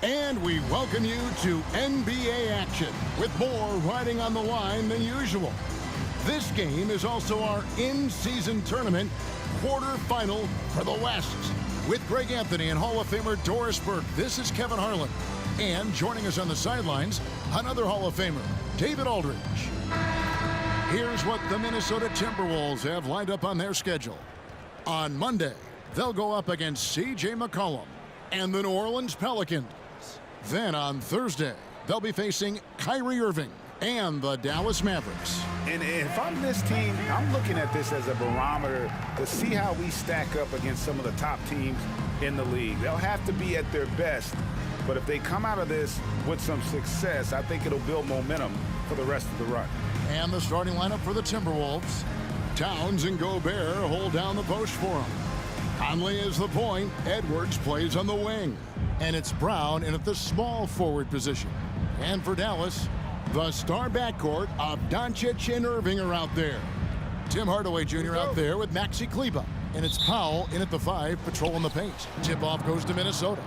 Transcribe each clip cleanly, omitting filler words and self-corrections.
And we welcome you to NBA action with more riding on the line than usual. This game is also our in-season tournament quarterfinal for the West. With Greg Anthony and Hall of Famer Doris Burke, this is Kevin Harlan. And joining us on the sidelines, another Hall of Famer, David Aldridge. Here's what the Minnesota Timberwolves have lined up on their schedule. On Monday, they'll go up against C.J. McCollum and the New Orleans Pelicans. Then on Thursday, they'll be facing Kyrie Irving and the Dallas Mavericks. And if I'm this team, I'm looking at this as a barometer to see how we stack up against some of the top teams in the league. They'll have to be at their best, but if they come out of this with some success, I think it'll build momentum for the rest of the run. And the starting lineup for the Timberwolves. Towns and Gobert hold down the post for him. Conley is the point. Edwards plays on the wing. And it's Brown in at the small forward position. And for Dallas, the star backcourt of Doncic and Irving are out there. Tim Hardaway Jr. out there with Maxi Kleber. And it's Powell in at the 5, patrolling the paint. Tip-off goes to Minnesota.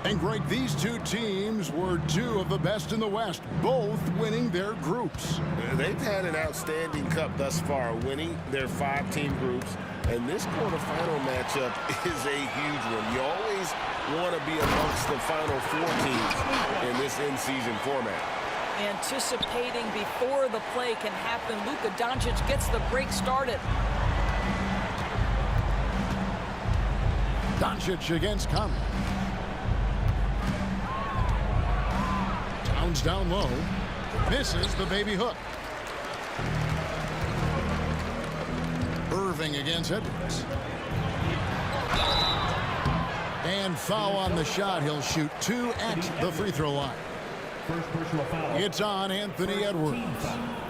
And Greg, these two teams were two of the best in the West, both winning their groups. They've had an outstanding cup thus far, winning their 5-team groups. And this quarterfinal matchup is a huge one. You always want to be amongst the final 4 teams in this in-season format. Anticipating before the play can happen, Luka Doncic gets the break started. Doncic against Conley. Towns down low. Misses the baby hook. Irving against Edwards. And foul on the shot. He'll shoot 2 at the free throw line. It's on Anthony Edwards.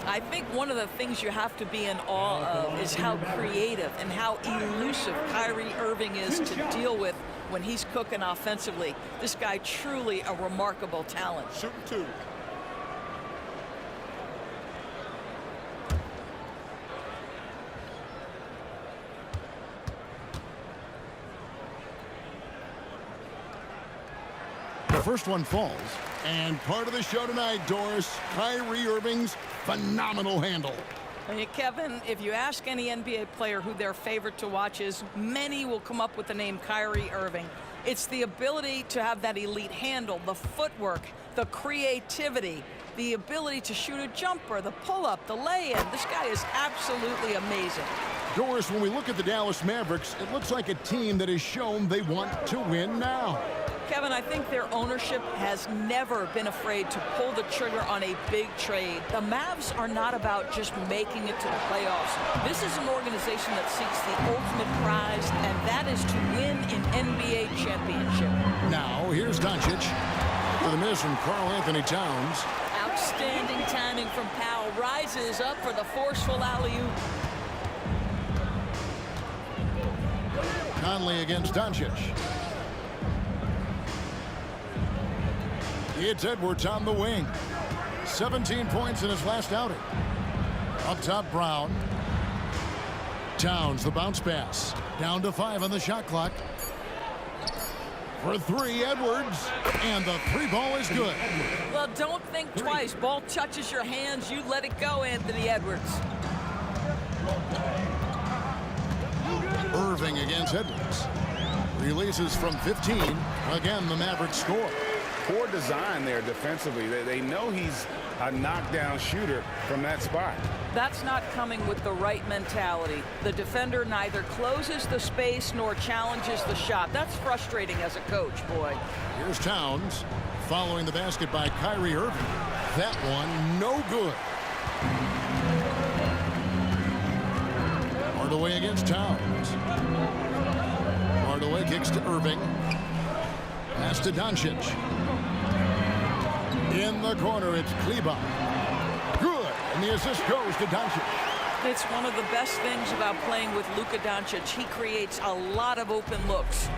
I think one of the things you have to be in awe of is how creative and how elusive Kyrie Irving is to deal with when he's cooking offensively. This guy truly a remarkable talent. Shooting 2. The first one falls. And part of the show tonight, Doris, Kyrie Irving's phenomenal handle. And Kevin, if you ask any NBA player who their favorite to watch is, many will come up with the name Kyrie Irving. It's the ability to have that elite handle, the footwork, the creativity, the ability to shoot a jumper, the pull-up, the lay-in. This guy is absolutely amazing. Doris, when we look at the Dallas Mavericks, it looks like a team that has shown they want to win now. Kevin, I think their ownership has never been afraid to pull the trigger on a big trade. The Mavs are not about just making it to the playoffs. This is an organization that seeks the ultimate prize, and that is to win an NBA championship. Now, here's Doncic for the miss from Karl Anthony Towns. Outstanding timing from Powell. Rises up for the forceful alley-oop. Conley against Doncic. It's Edwards on the wing. 17 points in his last outing. Up top, Brown. Towns, the bounce pass. Down to 5 on the shot clock. For 3, Edwards. And the 3 ball is good. Well, don't think twice. Ball touches your hands. You let it go, Anthony Edwards. Irving against Edwards. Releases from 15. Again, the Mavericks score. Poor design there defensively. They know he's a knockdown shooter from that spot. That's not coming with the right mentality. The defender neither closes the space nor challenges the shot. That's frustrating as a coach, boy. Here's Towns following the basket by Kyrie Irving. That one no good. Hardaway against Towns. Hardaway kicks to Irving. Pass to Doncic. In the corner, it's Kleber. Good. And the assist goes to Doncic. It's one of the best things about playing with Luka Doncic. He creates a lot of open looks.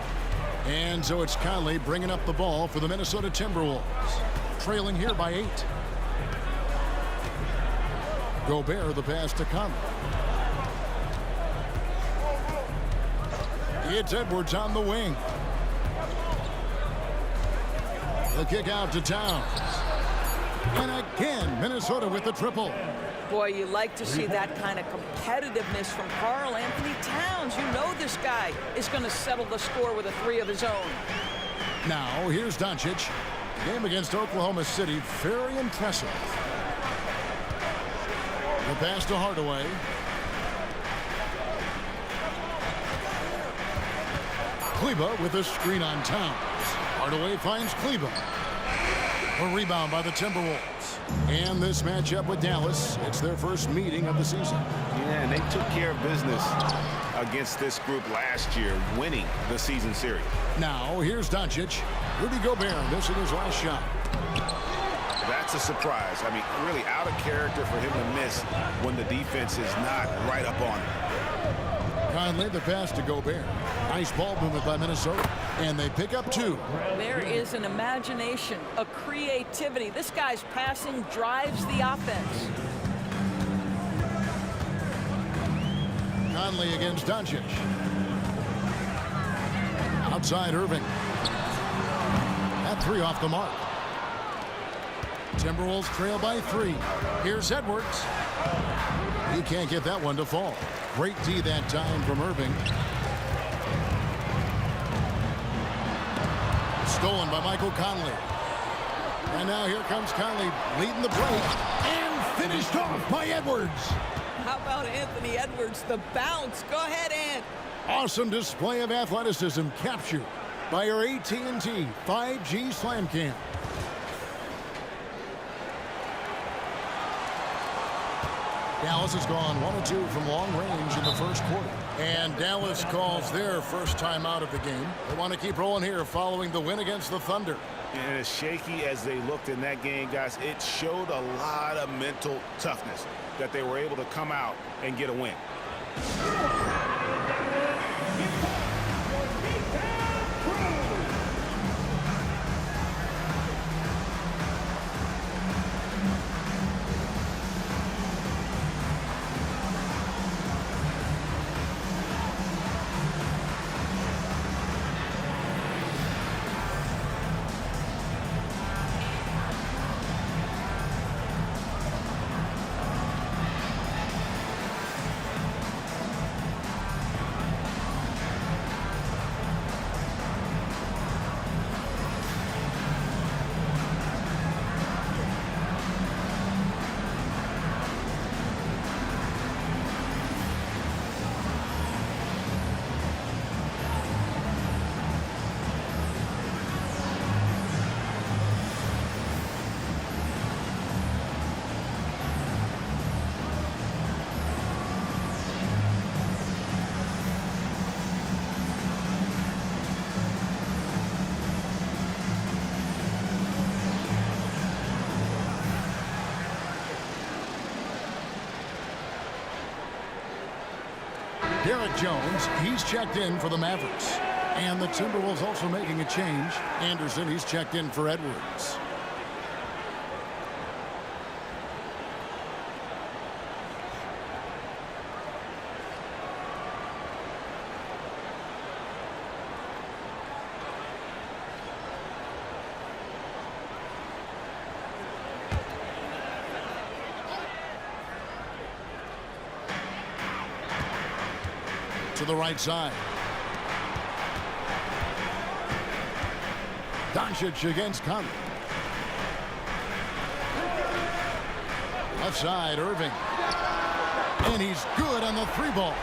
And so it's Conley bringing up the ball for the Minnesota Timberwolves. Trailing here by 8. Gobert, the pass to Conley. It's Edwards on the wing. The kick out to Towns. And again, Minnesota with the triple. Boy, you like to see that kind of competitiveness from Karl Anthony Towns. You know this guy is going to settle the score with a three of his own. Now, here's Doncic. The game against Oklahoma City, very impressive. The pass to Hardaway. Kleba with a screen on Towns. Hardaway finds Kleba. A rebound by the Timberwolves. And this matchup with Dallas, it's their first meeting of the season. Yeah, and they took care of business against this group last year, winning the season series. Now, here's Doncic. Rudy Gobert missing his last shot. That's a surprise. I mean, really out of character for him to miss when the defense is not right up on him. Conley, the pass to Gobert. Nice ball movement by Minnesota. And they pick up two. There is an imagination, a creativity. This guy's passing drives the offense. Conley against Doncic. Outside Irving. That three off the mark. Timberwolves trail by 3. Here's Edwards. He can't get that one to fall. Great D that time from Irving. Stolen by Michael Conley. And now here comes Conley leading the break. And finished off by Edwards. How about Anthony Edwards, the bounce? Go ahead, Ant. Awesome display of athleticism captured by our AT&T 5G Slam Cam. Dallas has gone 1 of 2 from long range in the first quarter. And Dallas calls their first time out of the game. They want to keep rolling here following the win against the Thunder. And as shaky as they looked in that game, guys, it showed a lot of mental toughness that they were able to come out and get a win. Derek Jones, he's checked in for the Mavericks. And the Timberwolves also making a change. Anderson, he's checked in for Edwards. To the right side. Doncic against Conley. Left side, Irving. And he's good on the 3-ball.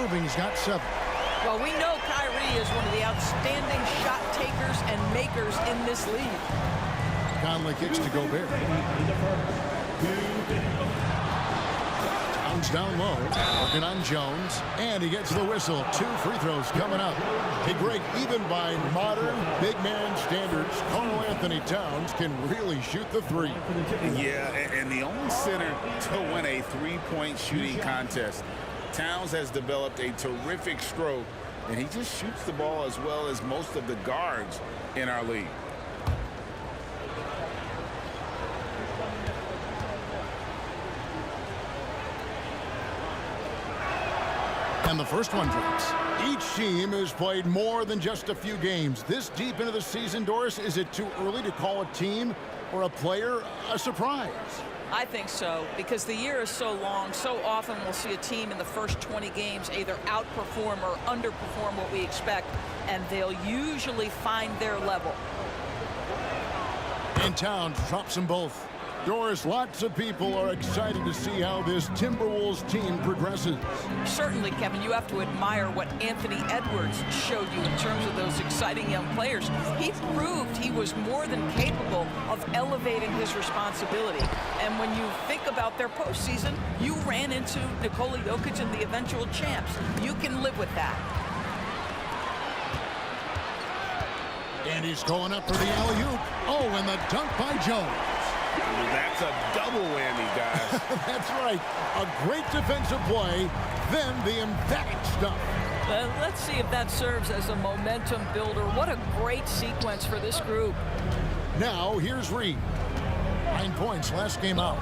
Irving's got 7. Well, we know Kyrie is one of the outstanding shot takers and makers in this league. Conley kicks to Gobert. Towns down low, working on Jones, and he gets the whistle. 2 free throws coming up. Hey, Greg, even by modern big man standards, Karl Anthony Towns can really shoot the 3. Yeah, and the only center to win a 3-point shooting contest. Towns has developed a terrific stroke, and he just shoots the ball as well as most of the guards in our league. And the first one drops. Each team has played more than just a few games. This deep into the season, Doris, is it too early to call a team or a player a surprise? I think so, because the year is so long. So often we'll see a team in the first 20 games either outperform or underperform what we expect, and they'll usually find their level. And Towns drops them both. Doris, lots of people are excited to see how this Timberwolves team progresses. Certainly, Kevin, you have to admire what Anthony Edwards showed you in terms of those exciting young players. He proved he was more than capable of elevating his responsibility. And when you think about their postseason, you ran into Nikola Jokic and the eventual champs. You can live with that. And he's going up for the alley-oop. Oh, and the dunk by Jones. That's a double whammy, guys. That's right. A great defensive play, then the emphatic stuff. Let's see if that serves as a momentum builder. What a great sequence for this group. Now, here's Reed. 9 points last game out.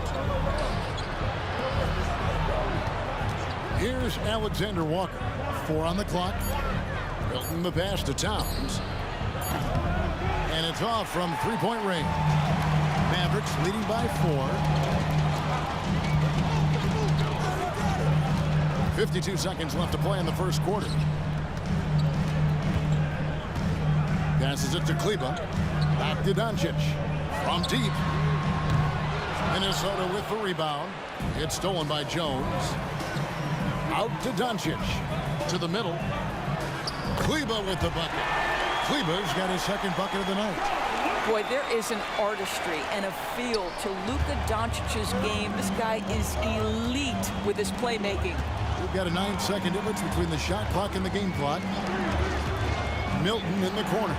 Here's Alexander Walker. 4 on the clock. Milton the pass to Towns. And it's off from three-point range. Mavericks leading by 4. 52 seconds left to play in the first quarter. Passes it to Kleber. Back to Doncic. From deep. Minnesota with the rebound. It's stolen by Jones. Out to Doncic. To the middle. Kleber with the bucket. Kleber's got his second bucket of the night. Boy, there is an artistry and a feel to Luka Doncic's game. This guy is elite with his playmaking. We've got a 9-second difference between the shot clock and the game clock. Milton in the corner.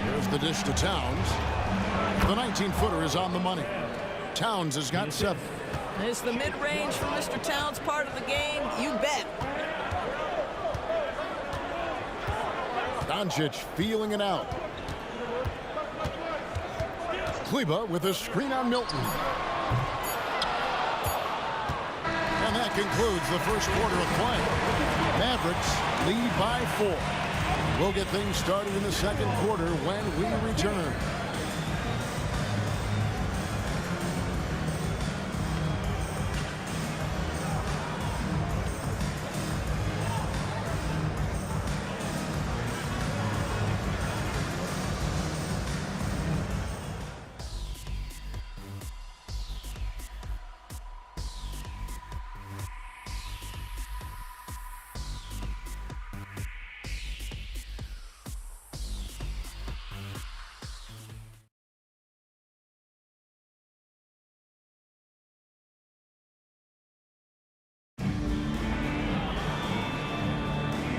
Here's the dish to Towns. The 19-footer is on the money. Towns has got 7. Is the mid-range for Mr. Towns part of the game? You bet. Doncic feeling it out. Kleber with a screen on Milton. And that concludes the first quarter of play. Mavericks lead by 4. We'll get things started in the second quarter when we return.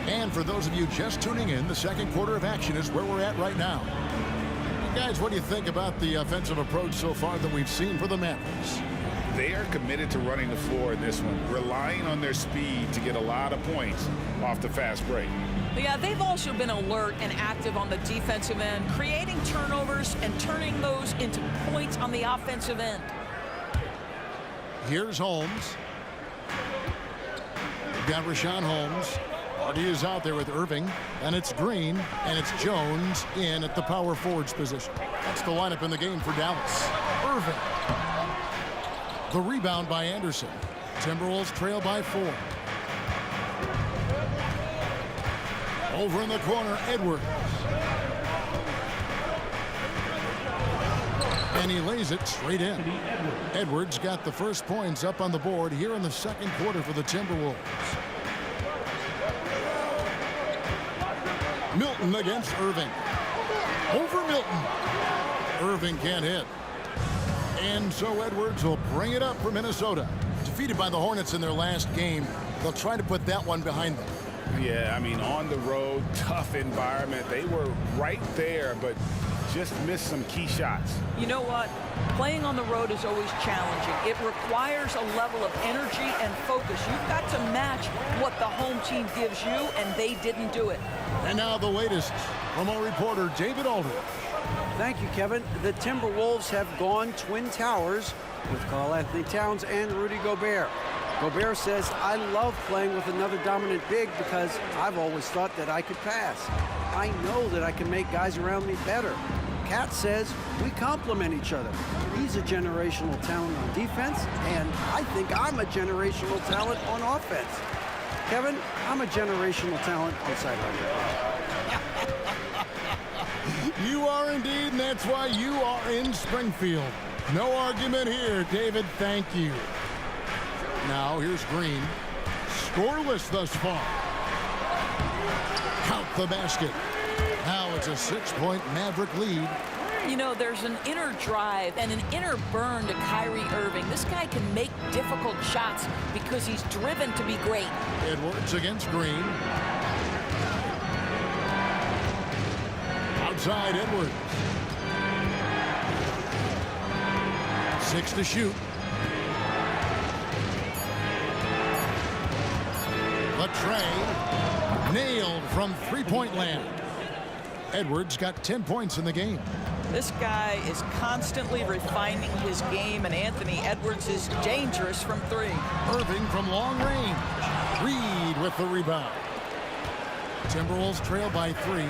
And for those of you just tuning in, the second quarter of action is where we're at right now. Guys, what do you think about the offensive approach so far that we've seen for the Mavericks? They are committed to running the floor in this one, relying on their speed to get a lot of points off the fast break. Yeah, they've also been alert and active on the defensive end, creating turnovers and turning those into points on the offensive end. Here's Holmes. We've got Rashawn Holmes. Hardy is out there with Irving, and it's Green, and it's Jones in at the power forwards position. That's the lineup in the game for Dallas. Irving. The rebound by Anderson. Timberwolves trail by 4. Over in the corner, Edwards. And he lays it straight in. Edwards got the first points up on the board here in the second quarter for the Timberwolves. Milton against Irving. Over Milton. Irving can't hit. And so Edwards will bring it up for Minnesota. Defeated by the Hornets in their last game, they'll try to put that one behind them. Yeah, I mean, on the road, tough environment. They were right there, but just missed some key shots. You know what? Playing on the road is always challenging. It requires a level of energy and focus. You've got to match what the home team gives you, and they didn't do it. And now the latest from our reporter, David Aldridge. Thank you, Kevin. The Timberwolves have gone Twin Towers with Karl-Anthony Towns and Rudy Gobert. Gobert says, I love playing with another dominant big because I've always thought that I could pass. I know that I can make guys around me better. Cat says we complement each other. He's a generational talent on defense, and I think I'm a generational talent on offense. Kevin, I'm a generational talent on sideline. You are indeed, and that's why you are in Springfield. No argument here, David. Thank you. Now here's Green. Scoreless thus far. Count the basket. Now it's a 6-point Maverick lead. You know, there's an inner drive and an inner burn to Kyrie Irving. This guy can make difficult shots because he's driven to be great. Edwards against Green. Outside Edwards. 6 to shoot. Latrey nailed from three-point land. Edwards got 10 points in the game. This guy is constantly refining his game, and Anthony Edwards is dangerous from three. Irving from long range. Reed with the rebound. Timberwolves trail by 3.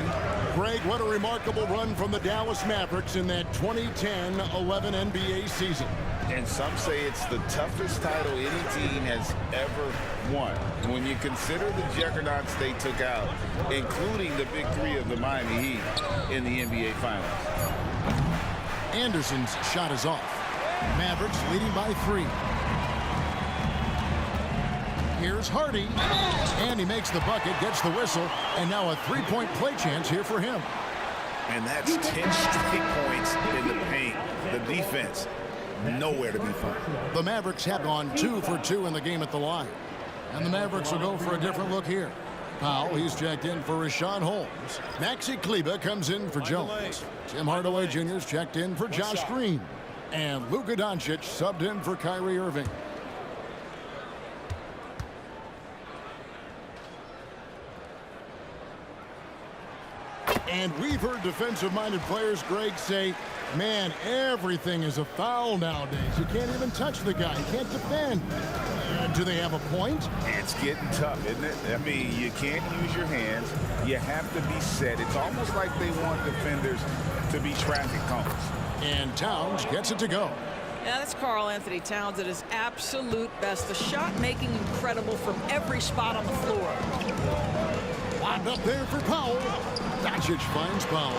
Greg, what a remarkable run from the Dallas Mavericks in that 2010-11 NBA season. And some say it's the toughest title any team has ever won. When you consider the juggernauts they took out, including the big 3 of the Miami Heat in the NBA Finals. Anderson's shot is off. Mavericks leading by 3. Here's Hardy, and he makes the bucket, gets the whistle, and now a 3-point play chance here for him. And that's 10 straight points in the paint. The defense, nowhere to be found. The Mavericks have gone 2 for 2 in the game at the line. And the Mavericks will go for a different look here. Powell, he's checked in for Rashawn Holmes. Maxi Kleber comes in for Jones. Tim Hardaway Jr.'s checked in for Josh Green. And Luka Doncic subbed in for Kyrie Irving. And we've heard defensive-minded players, Greg, say, man, everything is a foul nowadays. You can't even touch the guy. You can't defend. Do they have a point? It's getting tough, isn't it? I mean, you can't use your hands. You have to be set. It's almost like they want defenders to be traffic cones. And Towns gets it to go. Yeah, that's Karl Anthony Towns at his absolute best. The shot making incredible from every spot on the floor. Lobbed up there for Powell. Doncic finds Powell.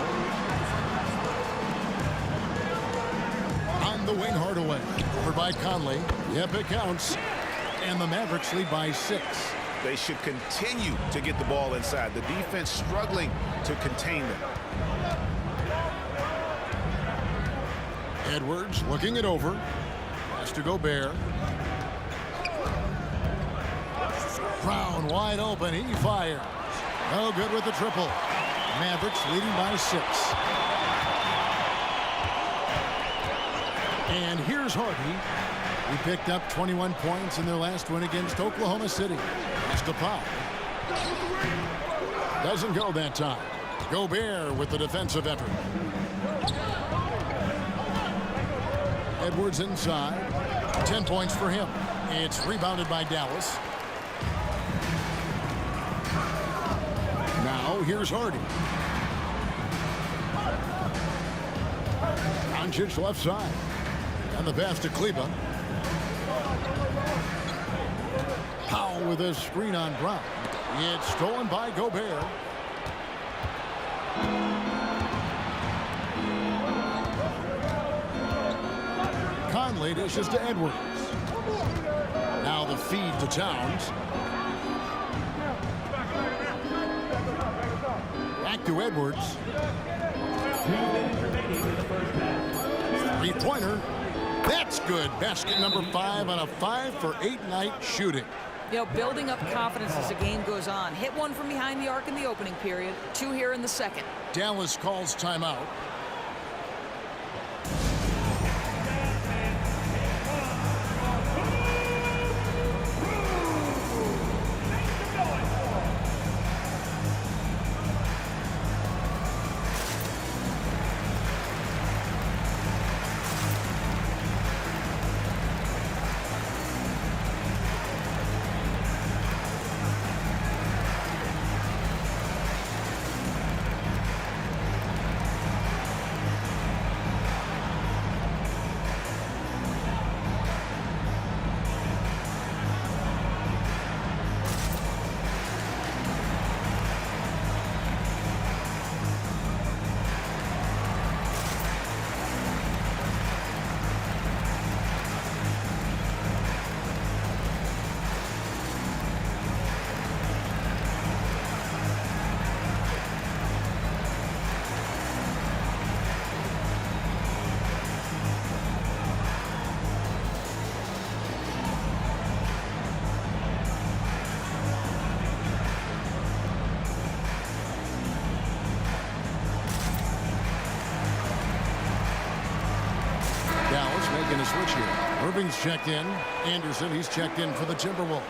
On the wing, Hardaway. Over by Conley. Yep, it counts. And the Mavericks lead by 6. They should continue to get the ball inside. The defense struggling to contain them. Edwards looking it over. Has to Gobert. Brown wide open. He fires. No good with the triple. Mavericks leading by 6. And here's Hardy. He picked up 21 points in their last win against Oklahoma City. That's to Powell. Doesn't go that time. Gobert with the defensive effort. Edwards inside. 10 points for him. It's rebounded by Dallas. Now here's Hardy. Doncic left side. And the pass to Kleber. Powell with a screen on Brown. It's stolen by Gobert. Conley dishes to Edwards. Now the feed to Towns. Back to Edwards. Three-pointer. That's good. Basket number 5 on a 5 for 8 night shooting. You know, building up confidence as the game goes on. Hit one from behind the arc in the opening period. 2 here in the second. Dallas calls timeout. switch here. Irving's checked in. Anderson, he's checked in for the Timberwolves.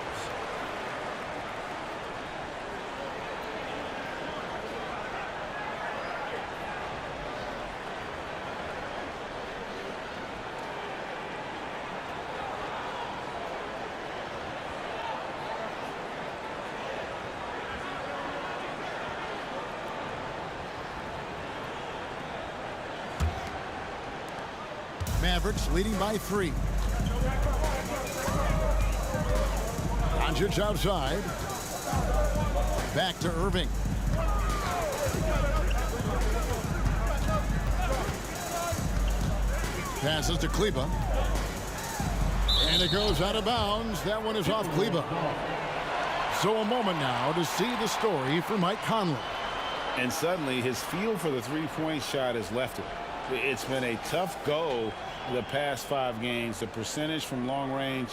Mavericks leading by 3. Doncic outside. Back to Irving. Passes to Kleba. And it goes out of bounds. That one is off Kleba. So a moment now to see the story for Mike Conley. And suddenly his feel for the three-point shot has left him. It's been a tough go the past 5 games. The percentage from long range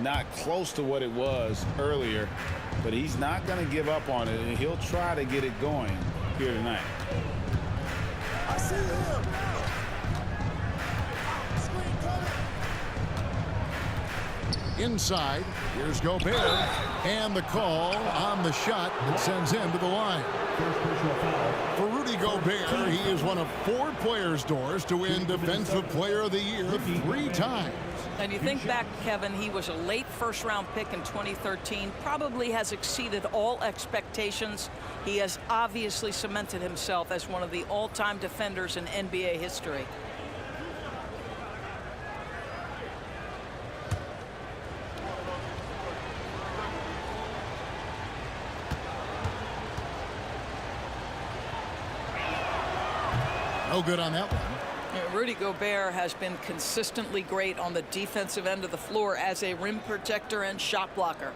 not close to what it was earlier, but he's not going to give up on it, and he'll try to get it going here tonight. I see him. Inside, here's Gobert, and the call on the shot that sends him to the line. For Rudy Gobert, he is one of 4 players, Doris, to win Defensive Player of the Year 3 times. And you think back, Kevin, he was a late first-round pick in 2013, probably has exceeded all expectations. He has obviously cemented himself as one of the all-time defenders in NBA history. No good on that one. Rudy Gobert has been consistently great on the defensive end of the floor as a rim protector and shot blocker.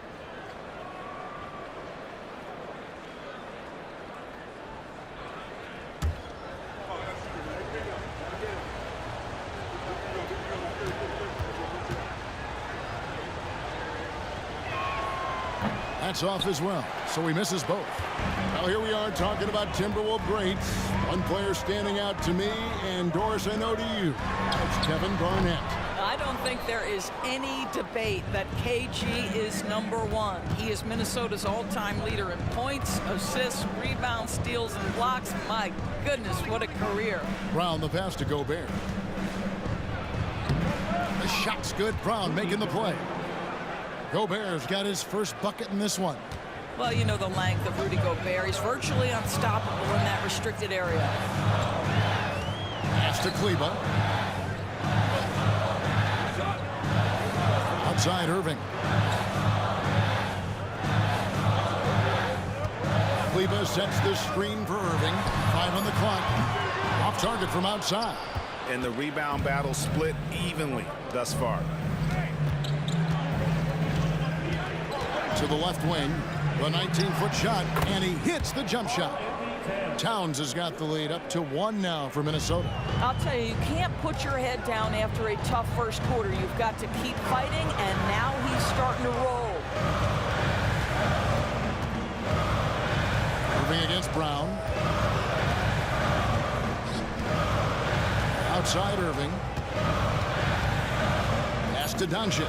That's off as well, so he misses both. Now here we are talking about Timberwolves greats. One player standing out to me, and Doris, I know to you. That's Kevin Garnett. I don't think there is any debate that KG is #1. He is Minnesota's all-time leader in points, assists, rebounds, steals, and blocks. My goodness, what a career. Brown the pass to Gobert. The shot's good. Brown making the play. Gobert's got his first bucket in this one. Well, you know the length of Rudy Gobert. He's virtually unstoppable in that restricted area. Pass to Kleba. Outside Irving. Kleba sets the screen for Irving. 5 on the clock. Off target from outside. And the rebound battle split evenly thus far. To the left wing, the 19-foot shot, and he hits the jump shot. Towns has got the lead up to 1 now for Minnesota. I'll tell you, you can't put your head down after a tough first quarter. You've got to keep fighting, and now he's starting to roll. Moving against Brown. Outside Irving. Pass to Doncic.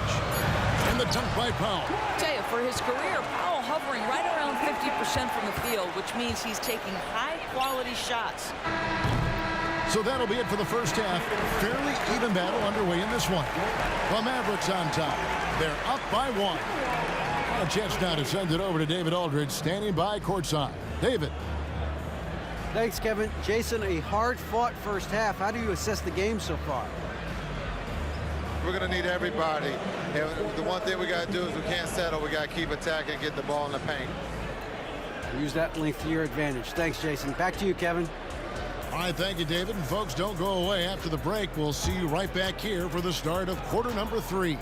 And the dunk by Powell. Tell you, for his career, Powell hovering right around 50% from the field, which means he's taking high-quality shots. So that'll be it for the first half. Fairly even battle underway in this one. The Mavericks on top. They're up by 1. A chance now to send it over to David Aldridge, standing by courtside. David. Thanks, Kevin. Jason, a hard-fought first half. How do you assess the game so far? We're going to need everybody. And the one thing we got to do is we can't settle. We got to keep attacking, get the ball in the paint. Use that length to your advantage. Thanks, Jason. Back to you, Kevin. All right, thank you, David. And folks, don't go away. After the break, we'll see you right back here for the start of quarter number 3.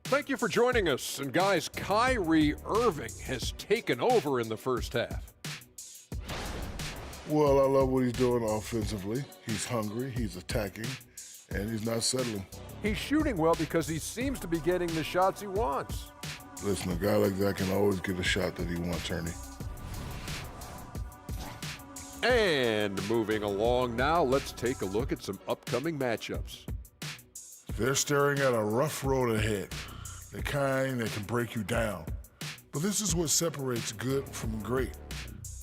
Thank you for joining us. And guys, Kyrie Irving has taken over in the first half. Well, I love what he's doing offensively. He's hungry, he's attacking, and he's not settling. He's shooting well because he seems to be getting the shots he wants. Listen, a guy like that can always get a shot that he wants, Ernie. And moving along now, let's take a look at some upcoming matchups. They're staring at a rough road ahead, the kind that can break you down. But this is what separates good from great,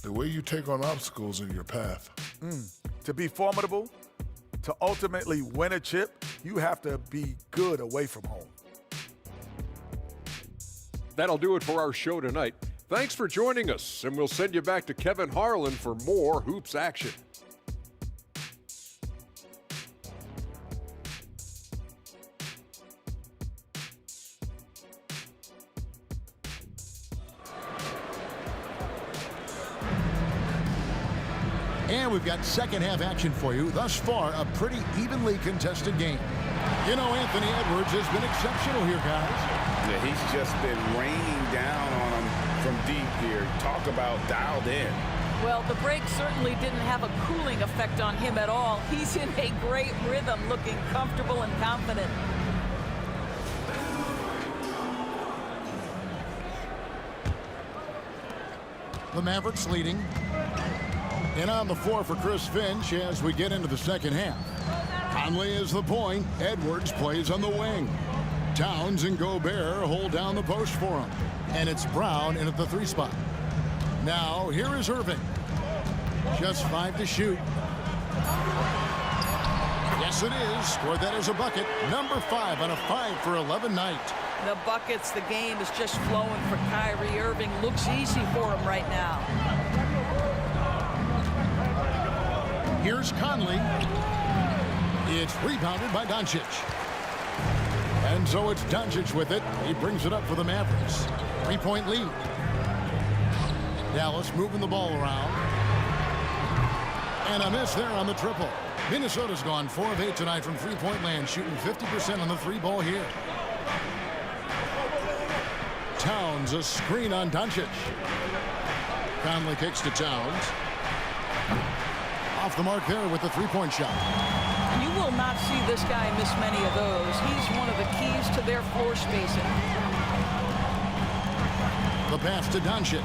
the way you take on obstacles in your path. To be formidable, to ultimately win a chip, you have to be good away from home. That'll do it for our show tonight. Thanks for joining us, and we'll send you back to Kevin Harlan for more hoops action. And we've got second half action for you. Thus far, a pretty evenly contested game. You know, Anthony Edwards has been exceptional here, guys. Yeah, he's just been raining down on them from deep here. Talk about dialed in. Well, the break certainly didn't have a cooling effect on him at all. He's in a great rhythm, looking comfortable and confident. The Mavericks leading. And on the floor for Chris Finch as we get into the second half. Conley is the point. Edwards plays on the wing. Towns and Gobert hold down the post for him. And it's Brown in at the 3 spot. Now, here is Irving. Just 5 to shoot. Yes, it is. Scored that as a bucket. Number 5 on a 5 for 11 night. The buckets, the game is just flowing for Kyrie Irving. Looks easy for him right now. Here's Conley. It's rebounded by Doncic. And so it's Doncic with it. He brings it up for the Mavericks. 3-point lead. Dallas moving the ball around. And a miss there on the triple. Minnesota's gone 4 of 8 tonight from three-point land, shooting 50% on the 3-ball here. Towns, a screen on Doncic. Conley kicks to Towns. Off the mark there with the 3-point shot. You will not see this guy miss many of those. He's one of the keys to their floor spacing. The pass to Doncic.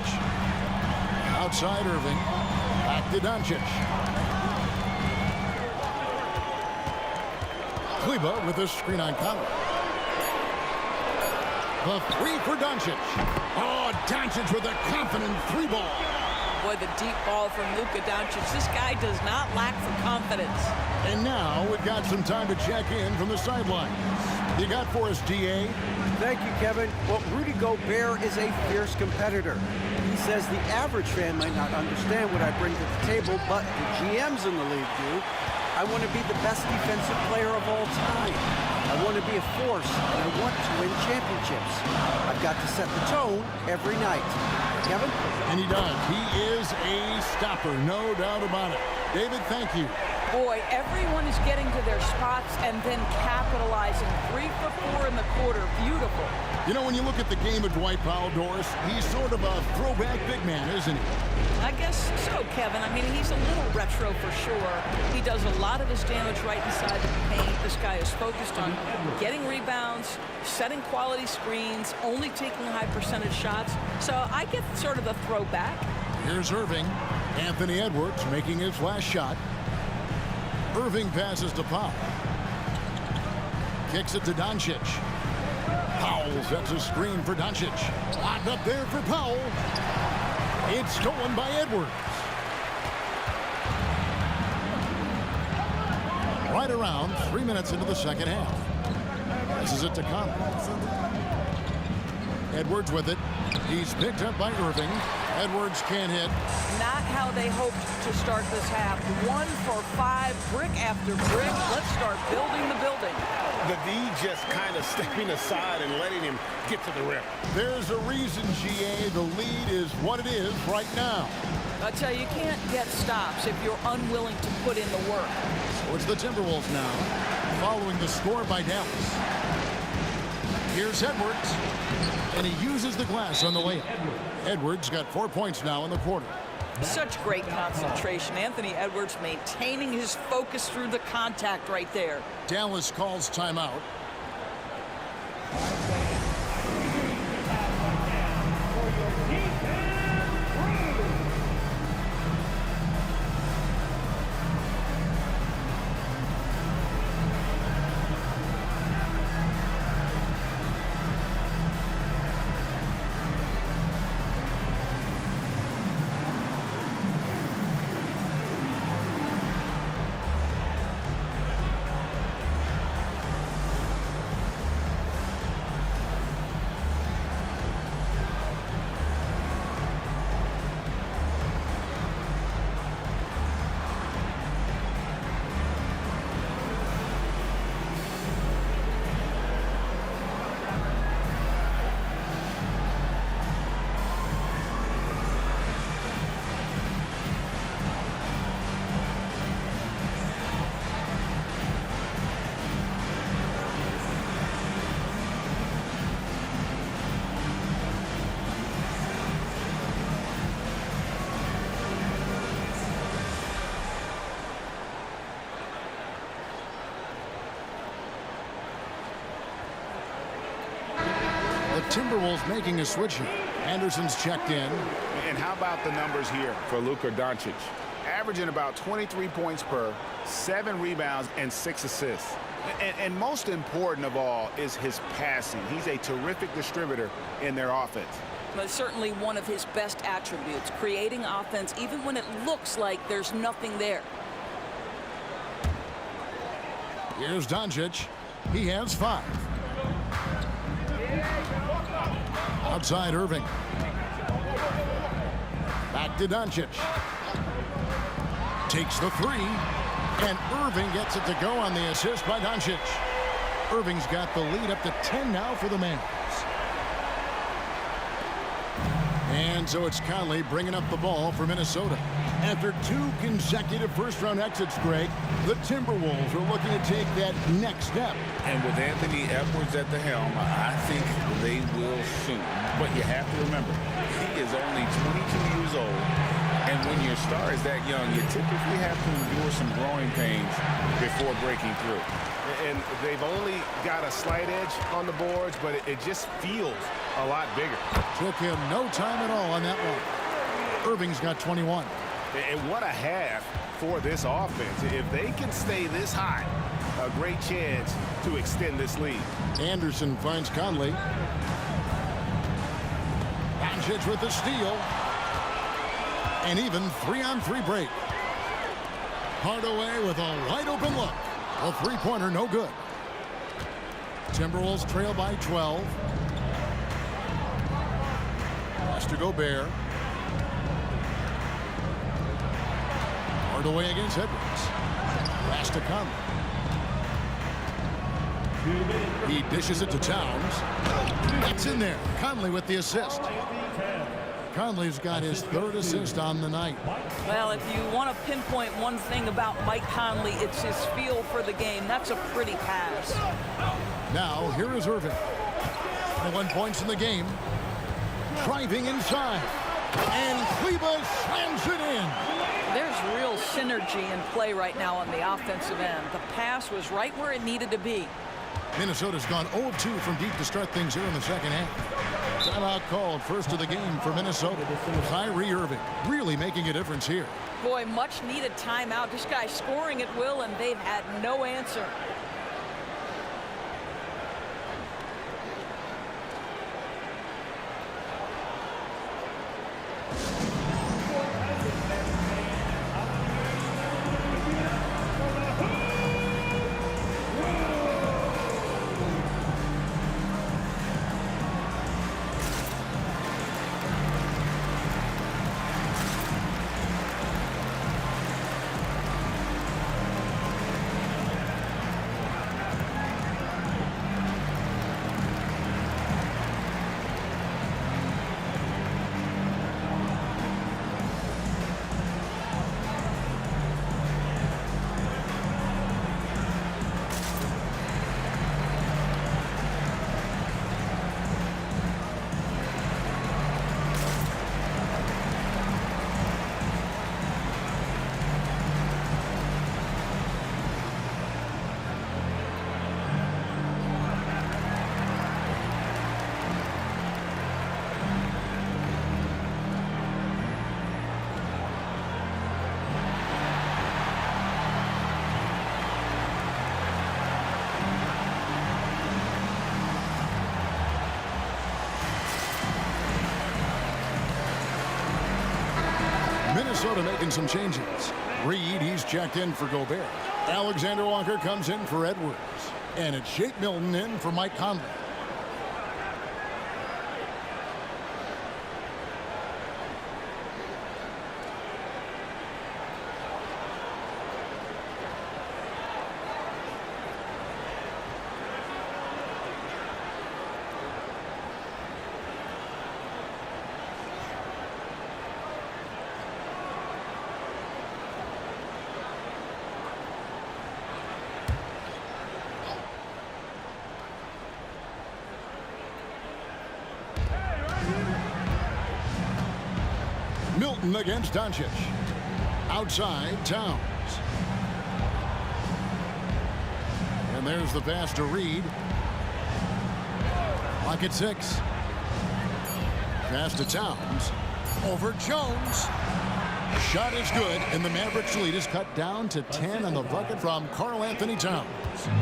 Outside Irving. Back to Doncic. Kleba with a screen on Conley. The 3 for Doncic. Oh, Doncic with a confident 3-ball. Boy, the deep ball from Luka Doncic. This guy does not lack for confidence. And now we've got some time to check in from the sidelines. You got for us, DA? Thank you, Kevin. Well, Rudy Gobert is a fierce competitor. He says the average fan might not understand what I bring to the table, but the GMs in the league do. I want to be the best defensive player of all time. I want to be a force, and I want to win championships. I've got to set the tone every night. Kevin? And he does. He is a stopper, no doubt about it. David, thank you. Boy, everyone is getting to their spots and then capitalizing. 3 for 4 in the quarter. Beautiful. You know, when you look at the game of Dwight Powell, Doris, he's sort of a throwback big man, isn't he? I guess so, Kevin. I mean, he's a little retro for sure. He does a lot of his damage right inside the paint. This guy is focused on getting rebounds, setting quality screens, only taking high percentage shots. So I get sort of the throwback. Here's Irving. Anthony Edwards making his last shot. Irving passes to Powell. Kicks it to Doncic. Powell sets a screen for Doncic. Locked up there for Powell. It's stolen by Edwards. Right around 3 minutes into the second half. This is it to Conley. Edwards with it. He's picked up by Irving. Edwards can't hit. Not how they hoped to start this half. 1 for 5, brick after brick. Let's start building the building. The D just kind of stepping aside and letting him get to the rim. There's a reason, GA. The lead is what it is right now. I tell you, you can't get stops if you're unwilling to put in the work. So it's the Timberwolves now, following the score by Dallas. Here's Edwards, and he uses the glass on the layup. Edwards got 4 points now in the quarter. Such great concentration. Anthony Edwards maintaining his focus through the contact right there. Dallas calls timeout. Timberwolves making a switch here. Anderson's checked in. And how about the numbers here for Luka Doncic? Averaging about 23 points per, 7 rebounds, and 6 assists. And most important of all is his passing. He's a terrific distributor in their offense. But certainly one of his best attributes, creating offense even when it looks like there's nothing there. Here's Doncic. He has 5. Outside Irving. Back to Doncic. Takes the 3. And Irving gets it to go on the assist by Doncic. Irving's got the lead up to 10 now for the Mavericks. And so it's Conley bringing up the ball for Minnesota. After 2 consecutive first-round exits, Greg, the Timberwolves are looking to take that next step. And with Anthony Edwards at the helm, I think they will soon. But you have to remember, he is only 22 years old. And when your star is that young, you typically have to endure some growing pains before breaking through. And they've only got a slight edge on the boards, but it just feels a lot bigger. Took him no time at all on that one. Irving's got 21. And what a half for this offense. If they can stay this high, a great chance to extend this lead. Anderson finds Conley. Doncic with the steal. And even 3-on-3 break. Hardaway with a wide open look. A 3-pointer, no good. Timberwolves trail by 12. Pass to Gobert. Hardaway against Edwards. Pass to Conley. He dishes it to Towns. That's in there. Conley with the assist. Conley's got his 3rd assist on the night. Well, if you want to pinpoint one thing about Mike Conley, it's his feel for the game. That's a pretty pass. Now, here is Irving. 21 points in the game. Driving inside. And Kleba slams it in. There's real synergy in play right now on the offensive end. The pass was right where it needed to be. Minnesota's gone 0-2 from deep to start things here in the second half. Timeout called, first of the game for Minnesota. Kyrie Irving really making a difference here. Boy, much needed timeout. This guy's scoring at will, and they've had no answer. Minnesota making some changes. Reed, he's checked in for Gobert. Alexander Walker comes in for Edwards. And it's Shake Milton in for Mike Conley. Milton against Doncic. Outside, Towns. And there's the pass to Reed. Clock at 6. Pass to Towns. Over Jones. Shot is good, and the Mavericks lead is cut down to 10 on the bucket from Karl-Anthony Towns.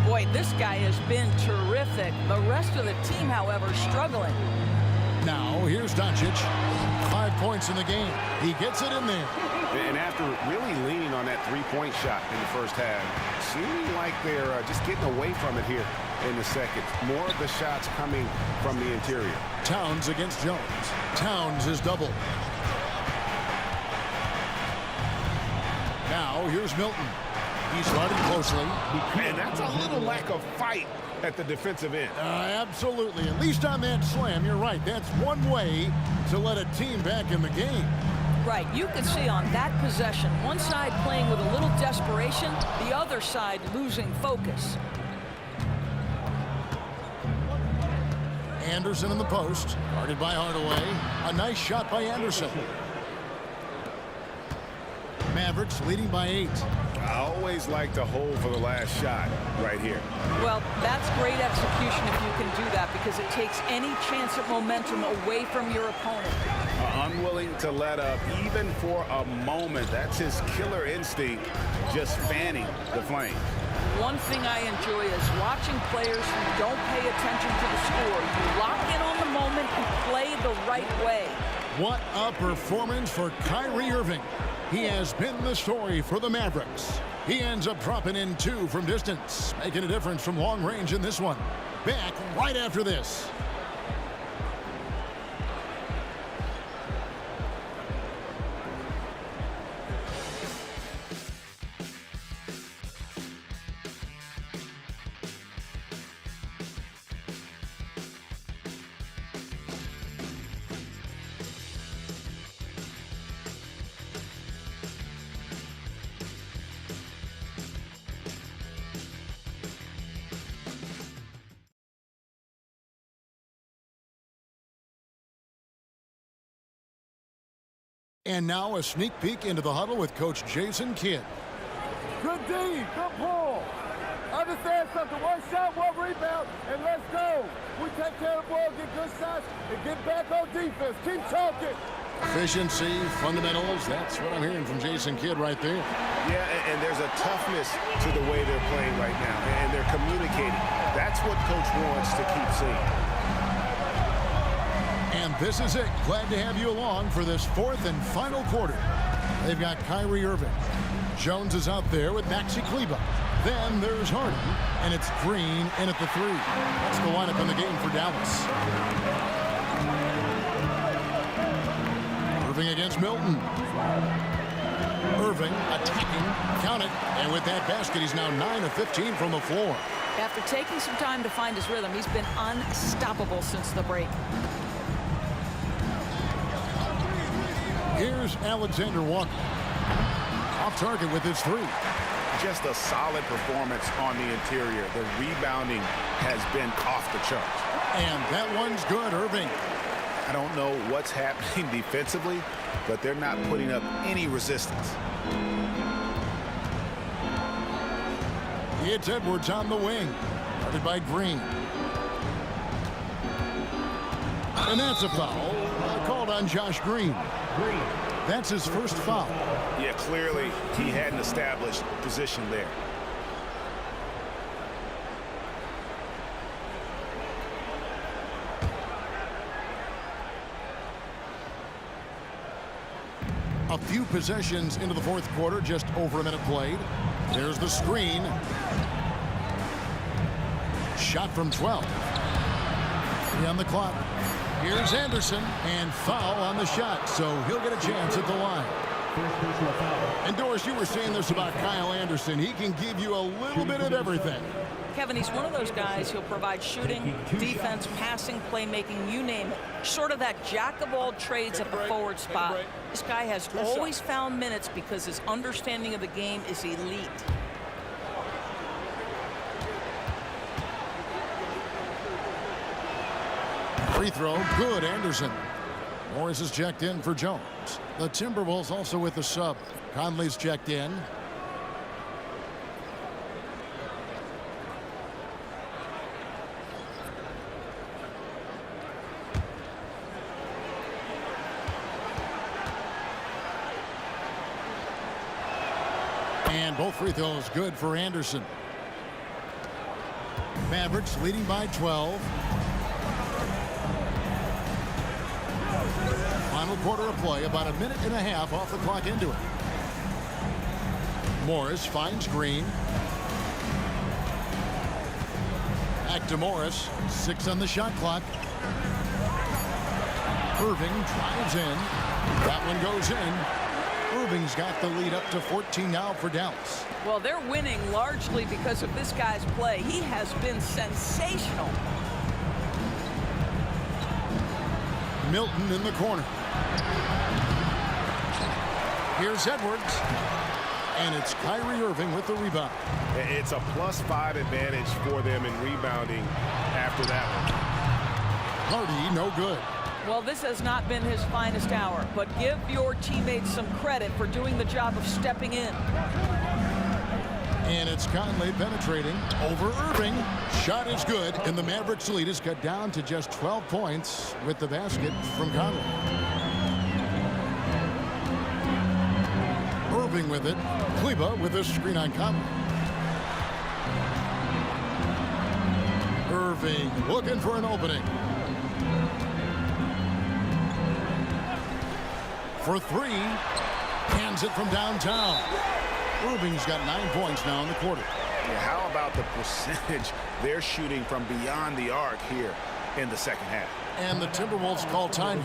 Boy, this guy has been terrific. The rest of the team, however, struggling. Now, here's Doncic. 5 points in the game. He gets it in there. And after really leaning on that three-point shot in the first half, seeming like they're just getting away from it here in the second. More of the shots coming from the interior. Towns against Jones. Towns is doubled. Now, here's Milton. He's guarded closely. And that's a little lack of fight at the defensive end. Absolutely. At least on that slam, you're right. That's one way to let a team back in the game. Right. You can see on that possession, one side playing with a little desperation, the other side losing focus. Anderson in the post. Guarded by Hardaway. A nice shot by Anderson. Mavericks leading by 8. I always like to hold for the last shot right here. Well, that's great execution if you can do that, because it takes any chance of momentum away from your opponent. Unwilling to let up even for a moment. That's his killer instinct, just fanning the flame. One thing I enjoy is watching players who don't pay attention to the score. You lock in on the moment and play the right way. What a performance for Kyrie Irving. He has been the story for the Mavericks. He ends up dropping in 2 from distance, making a difference from long range in this one. Back right after this. And now a sneak peek into the huddle with Coach Jason Kidd. Good D, good pull. Understand something, one shot, one rebound, and let's go. We take care of the ball, get good shots, and get back on defense. Keep talking. Efficiency, fundamentals, that's what I'm hearing from Jason Kidd right there. Yeah, and there's a toughness to the way they're playing right now, and they're communicating. That's what Coach wants to keep seeing. And this is it. Glad to have you along for this 4th and final quarter. They've got Kyrie Irving. Jones is out there with Maxi Kleber. Then there's Harden, and it's Green in at the 3. That's the lineup in the game for Dallas. Irving against Milton. Irving attacking, count it, and with that basket, he's now 9 of 15 from the floor. After taking some time to find his rhythm, he's been unstoppable since the break. Here's Alexander Walker. Off target with his 3. Just a solid performance on the interior. The rebounding has been off the charts. And that one's good, Irving. I don't know what's happening defensively, but they're not putting up any resistance. It's Edwards on the wing. Guarded by Green. And that's a foul. Called on Josh Green. That's his first foul. Yeah, clearly he had an established position there. A few possessions into the 4th quarter, just over a minute played. There's the screen. Shot from 12. 3 on the clock. Here's Anderson, and foul on the shot, so he'll get a chance at the line. And Doris, you were saying this about Kyle Anderson. He can give you a little bit of everything. Kevin, he's one of those guys who'll provide shooting, defense, passing, playmaking, you name it. Sort of that jack of all trades at the forward spot. This guy has always found minutes because his understanding of the game is elite. Free throw, good, Anderson. Morris is checked in for Jones. The Timberwolves also with the sub. Conley's checked in. And both free throws good for Anderson. Mavericks leading by 12. Final quarter of play, about a minute and a half off the clock into it. Morris finds Green. Back to Morris. 6 on the shot clock. Irving drives in. That one goes in. Irving's got the lead up to 14 now for Dallas. Well, they're winning largely because of this guy's play. He has been sensational. Milton in the corner. Here's Edwards. And it's Kyrie Irving with the rebound. It's a +5 advantage for them in rebounding after that one. Hardy, no good. Well, this has not been his finest hour, but give your teammates some credit for doing the job of stepping in. And it's Conley penetrating over Irving. Shot is good, and the Mavericks lead is cut down to just 12 points with the basket from Conley. Irving with it. Kleba with a screen on Conley. Irving looking for an opening. For 3, hands it from downtown. Irving's got 9 points now in the quarter. Yeah, how about the percentage they're shooting from beyond the arc here in the second half? And the Timberwolves call time.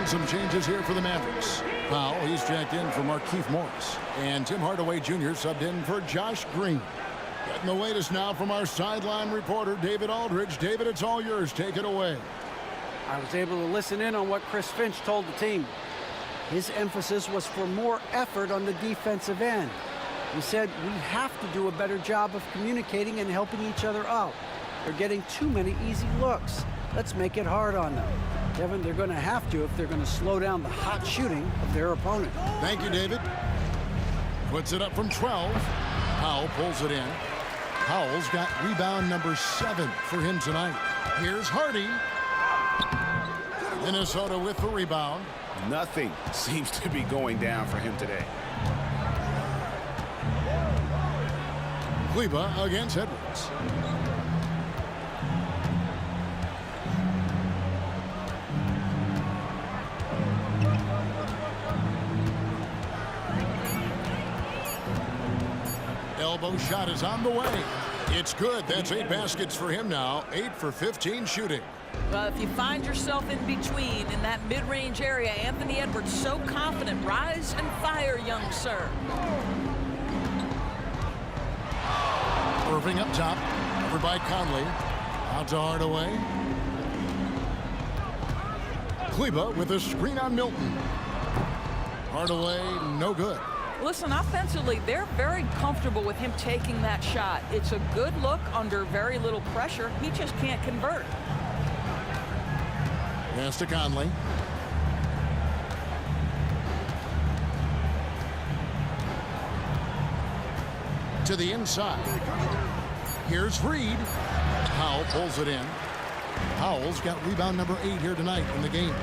Some changes here for the Mavericks. Powell, he's jacked in for Markieff Morris. And Tim Hardaway Jr. subbed in for Josh Green. Getting the latest now from our sideline reporter, David Aldridge. David, it's all yours. Take it away. I was able to listen in on what Chris Finch told the team. His emphasis was for more effort on the defensive end. He said we have to do a better job of communicating and helping each other out. They're getting too many easy looks. Let's make it hard on them. Kevin, they're going to have to if they're going to slow down the hot shooting of their opponent. Thank you, David. Puts it up from 12. Powell pulls it in. Powell's got rebound number 7 for him tonight. Here's Hardy. Minnesota with the rebound. Nothing seems to be going down for him today. Kleba against Edwards. Elbow shot is on the way. It's good. That's 8 baskets for him now. 8 for 15 shooting. Well, if you find yourself in between in that mid-range area, Anthony Edwards so confident. Rise and fire, young sir. Irving up top. Over by Conley. Out to Hardaway. Kleba with a screen on Milton. Hardaway, no good. Listen, offensively, they're very comfortable with him taking that shot. It's a good look under very little pressure. He just can't convert. Pass to Conley. To the inside. Here's Reed. Powell pulls it in. Powell's got rebound number 8 here tonight in the game.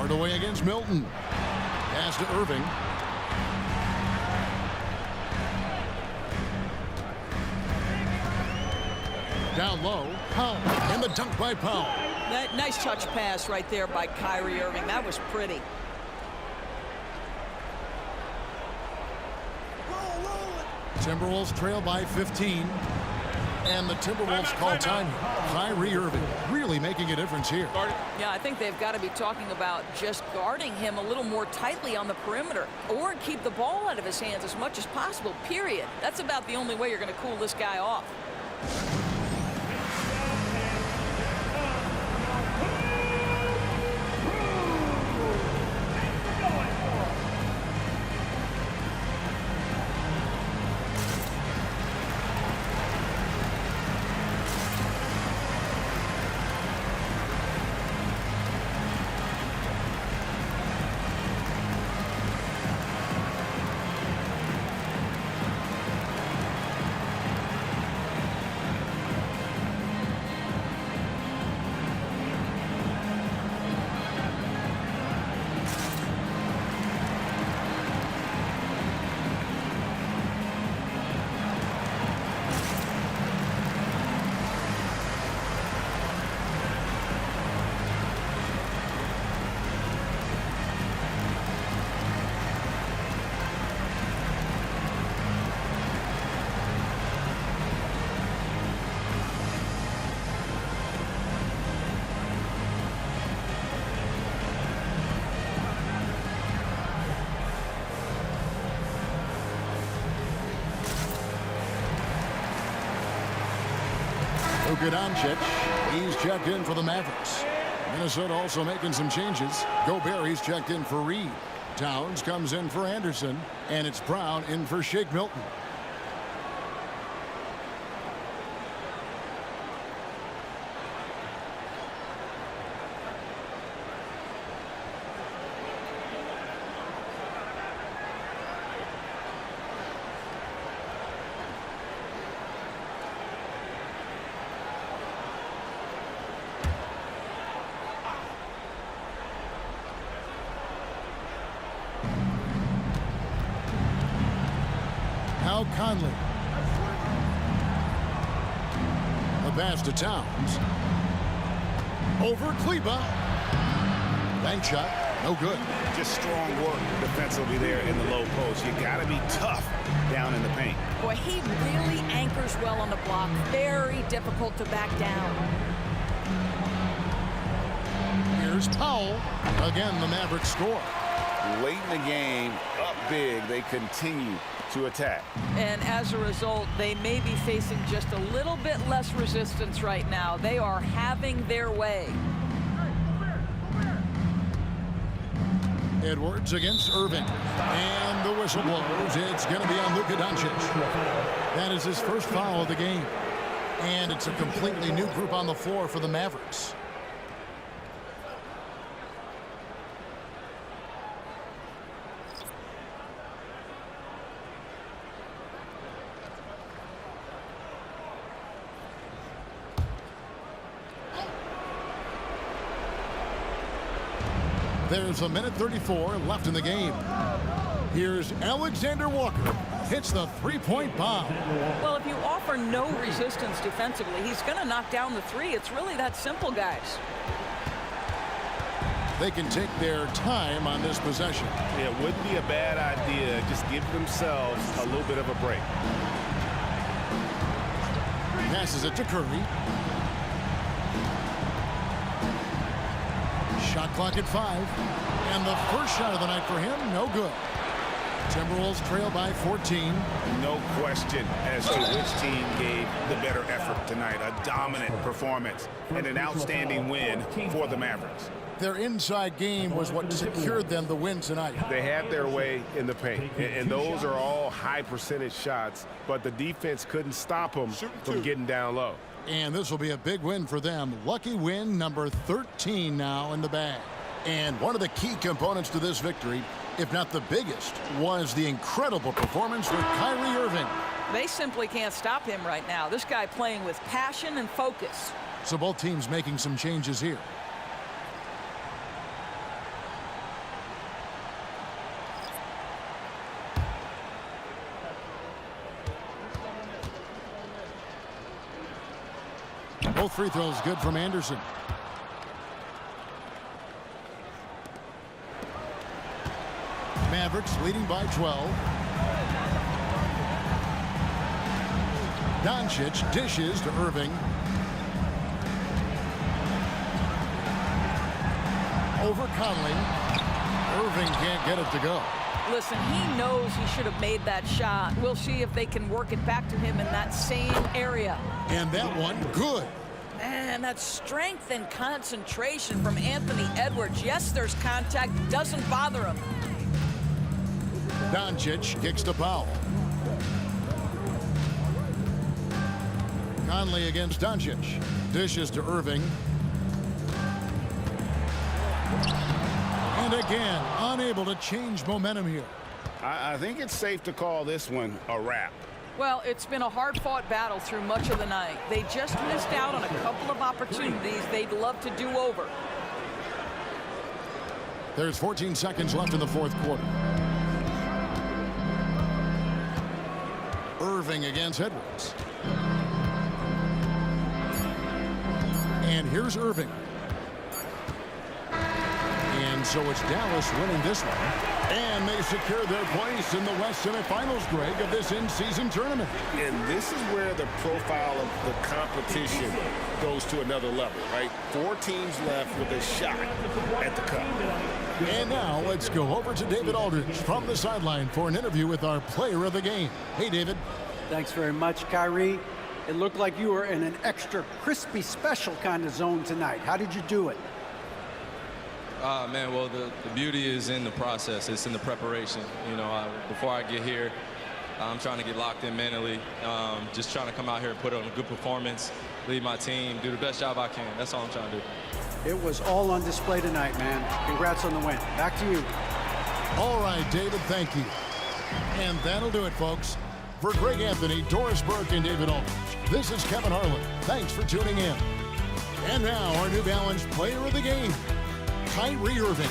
Hardaway against Milton. Pass to Irving. Down low, Powell, and the dunk by Powell. That nice touch pass right there by Kyrie Irving. That was pretty. Timberwolves trail by 15. And the Timberwolves call time. Kyrie Irving really making a difference here. Yeah, I think they've got to be talking about just guarding him a little more tightly on the perimeter, or keep the ball out of his hands as much as possible, period. That's about the only way you're going to cool this guy off. Luka Doncic, he's checked in for the Mavericks. Minnesota also making some changes. Gobert, he's checked in for Reed. Towns comes in for Anderson, and it's Brown in for Shake Milton. Conley. The pass to Towns. Over Kleba. Bank shot. No good. Just strong work defensively there in the low post. You got to be tough down in the paint. Boy, he really anchors well on the block. Very difficult to back down. Here's Powell. Again, the Mavericks score. Late in the game, up big, they continue to attack. And as a result, they may be facing just a little bit less resistance right now. They are having their way. Edwards against Irving. And the whistle blows. It's going to be on Luka Doncic. That is his first foul of the game. And it's a completely new group on the floor for the Mavericks. There's a minute 34 left in the game. Here's Alexander Walker. Hits the three-point bomb. Well, if you offer no resistance defensively, he's going to knock down the three. It's really that simple, guys. They can take their time on this possession. Yeah, it wouldn't be a bad idea. Just give themselves a little bit of a break. Passes it to Curry. Shot clock at 5. And the first shot of the night for him, no good. Timberwolves trail by 14. No question as to which team gave the better effort tonight. A dominant performance and an outstanding win for the Mavericks. Their inside game was what secured them the win tonight. They had their way in the paint, and those are all high percentage shots, but the defense couldn't stop them from getting down low. And this will be a big win for them. Lucky win number 13 now in the bag. And one of the key components to this victory, if not the biggest, was the incredible performance with Kyrie Irving. They simply can't stop him right now. This guy playing with passion and focus. So both teams making some changes here. Both free throws good from Anderson. Mavericks leading by 12. Doncic dishes to Irving. Over Conley. Irving can't get it to go. Listen, he knows he should have made that shot. We'll see if they can work it back to him in that same area. And that one, good. Man, that strength and concentration from Anthony Edwards. Yes, there's contact. Doesn't bother him. Doncic kicks to Powell. Conley against Doncic. Dishes to Irving. And again, unable to change momentum here. I think it's safe to call this one a wrap. Well, it's been a hard-fought battle through much of the night. They just missed out on a couple of opportunities they'd love to do over. There's 14 seconds left in the fourth quarter. Irving against Edwards. And here's Irving. And so it's Dallas winning this one. And they secure their place in the West semifinals, Greg, of this in-season tournament. And this is where the profile of the competition goes to another level, right? 4 teams left with a shot at the cup. And now let's go over to David Aldridge from the sideline for an interview with our player of the game. Hey, David. Thanks very much, Kyrie. It looked like you were in an extra crispy special kind of zone tonight. How did you do it? Man, well, the beauty is in the process. It's in the preparation. You know, before I get here, I'm trying to get locked in mentally. Just trying to come out here and put on a good performance, lead my team, do the best job I can. That's all I'm trying to do. It was all on display tonight, man. Congrats on the win. Back to you. All right, David, thank you. And that'll do it, folks. For Greg Anthony, Doris Burke, and David Aldridge, this is Kevin Harlan. Thanks for tuning in. And now, our New Balance player of the game, Kyrie Irving.